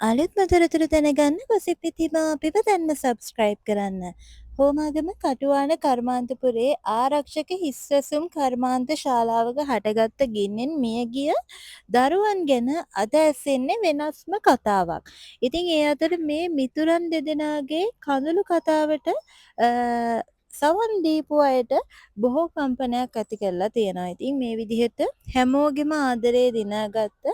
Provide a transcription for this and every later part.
අලුත්ම තොරතුරු දැනගන්න ගොසිප් ඉතිමා අපිව දැන්ම සබස්ක්‍රයිබ් කරන්න. හෝමාගම කටුවාන කර්මාන්තපුරේ ආරක්ෂක හිස්වැසුම් කර්මාන්ත ශාලාවක හටගත්ත ගින්නෙන් මියගිය දරුවන් ගැන අද ඇසෙන්නේ වෙනස්ම කතාවක්. ඉතින් ඒ අතර මේ මිතුරන් දෙදෙනාගේ කඳුළු කතාවට සවන් දීපු අයට බොහෝ කම්පනයක් ඇති කරලා තියෙනවා. ඉතින් මේ විදිහට හැමෝගෙම ආදරේ දිනාගත්ත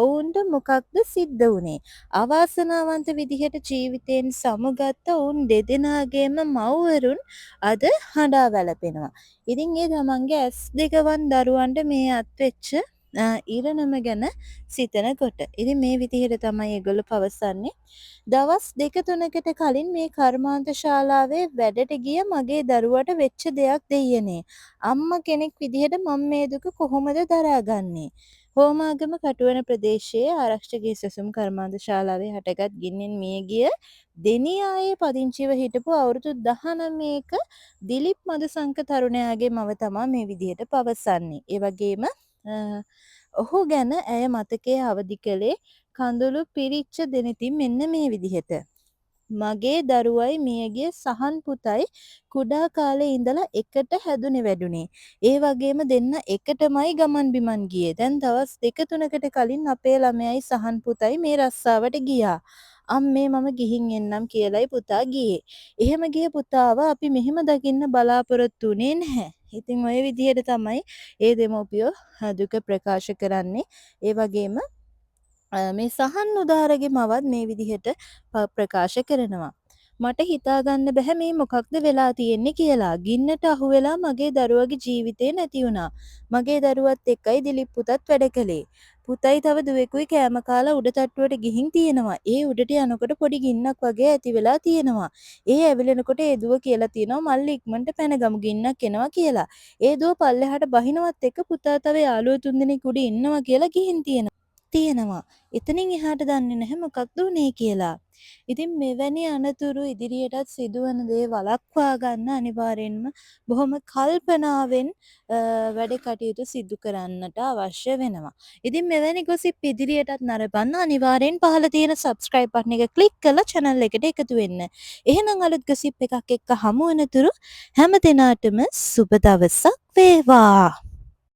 ඔවුන්ට මොකක්ද සිද්ධ වුණේ? අවාසනාවන්ත විදිහට ජීවිතයෙන් සමුගත්ත ඔවුන් දෙදෙනාගේම මව්වරුන් අද හඬා වැළපෙනවා. ඉතින් ඒ තමන්ගේ ඇස් දෙකවන් දරුවන්ට මේ අත්වෙච්ච ඉරණම ගැන සිතනකොට. ඉතින් මේ විදිහට තමයි ඒගොල්ලෝ පවසන්නේ. දවස් 2-3කට කලින් මේ කර්මාන්ත ශාලාවේ වැඩට ගිය මගේ දරුවට වෙච්ච දෙයක් දෙයියනේ. අම්මා කෙනෙක් විදිහට මම මේ දුක කොහොමද දරාගන්නේ? හෝමාගම කටුවන ප්‍රදේශයේ ආරක්ෂක සැසුම් කර්මාන්ත ශාලාවේ හටගත් ගින්නෙන් මියගිය දෙනියායේ පදිංචිව හිටපු අවුරුදු 19ක දිලිප් මදුසංක තරුණයාගේ මව තමා මේ විදිහට පවසන්නේ. ඒ වගේම ඔහු ගැන ඇය මතකයේ අවදි කළේ කඳුළු පිරිච්ච දෙනෙතින් මෙන්න මේ විදිහට. මගේ දරුවයි මියගිය සහන් පුතයි කුඩා කාලේ ඉඳලා එකට හැදුනේ වැඩුනේ. ඒ වගේම දෙන්න එකටමයි ගමන් බිමන් ගියේ. දැන් දවස් 2-3කට කලින් අපේ ළමයයි සහන් පුතයි මේ රස්සාවට ගියා. අම්මේ මම ගිහින් එන්නම් කියලයි පුතා ගියේ. එහෙම ගිය පුතාව අපි මෙහෙම දකින්න බලාපොරොත්තු වෙන්නේ නැහැ. ඉතින් ওই විදිහට තමයි ඒ දෙමව්පියෝ දුක ප්‍රකාශ කරන්නේ. ඒ වගේම මේ සහන් උදාරගේ මවත් මේ විදිහට ප්‍රකාශ කරනවා. මට හිතාගන්න බැහැ මේ මොකක්ද වෙලා තියෙන්නේ කියලා. ගින්නට අහු වෙලා මගේ දරුවගේ ජීවිතේ නැති වුණා. මගේ දරුවත් එක්කයි දිලිප් පුතත් වැඩ කළේ. පුතයි තව දුවෙකුයි කෑම කාලා උඩ තට්ටුවට ගිහින් තියෙනවා. ඒ උඩට යනකොට පොඩි ගින්නක් වගේ ඇති වෙලා තියෙනවා. ඒ ඇවිලෙනකොට ඒ දුව කියලා තියෙනවා මල්ලි ඉක්මනට පැනගමු ගින්නක් එනවා කියලා. ඒ දුව පල්ලෙහාට බහිනවත් එක්ක පුතා තව යාළුවෝ තුන්දෙනෙක් උඩ ඉන්නවා කියලා ගිහින් තියෙනවා. එතනින් එහාට දන්නේ නැහැ මොකක්ද උනේ කියලා. ඉතින් මෙවැනි අනතුරු ඉදිරියටත් සිදුවන දේ වළක්වා ගන්න අනිවාර්යෙන්ම බොහොම කල්පනාවෙන් වැඩ කටයුතු සිදු කරන්නට අවශ්‍ය වෙනවා. ඉතින් මෙවැනි ගොසිප් ඉදිරියටත් නරඹන්න අනිවාර්යෙන් පහළ තියෙන subscribe button එක click කරලා channel එකට එකතු වෙන්න. එහෙනම් අලුත් ගොසිප් එකක් එක්ක හමු වෙනතුරු හැම දිනාටම සුබ දවසක් වේවා.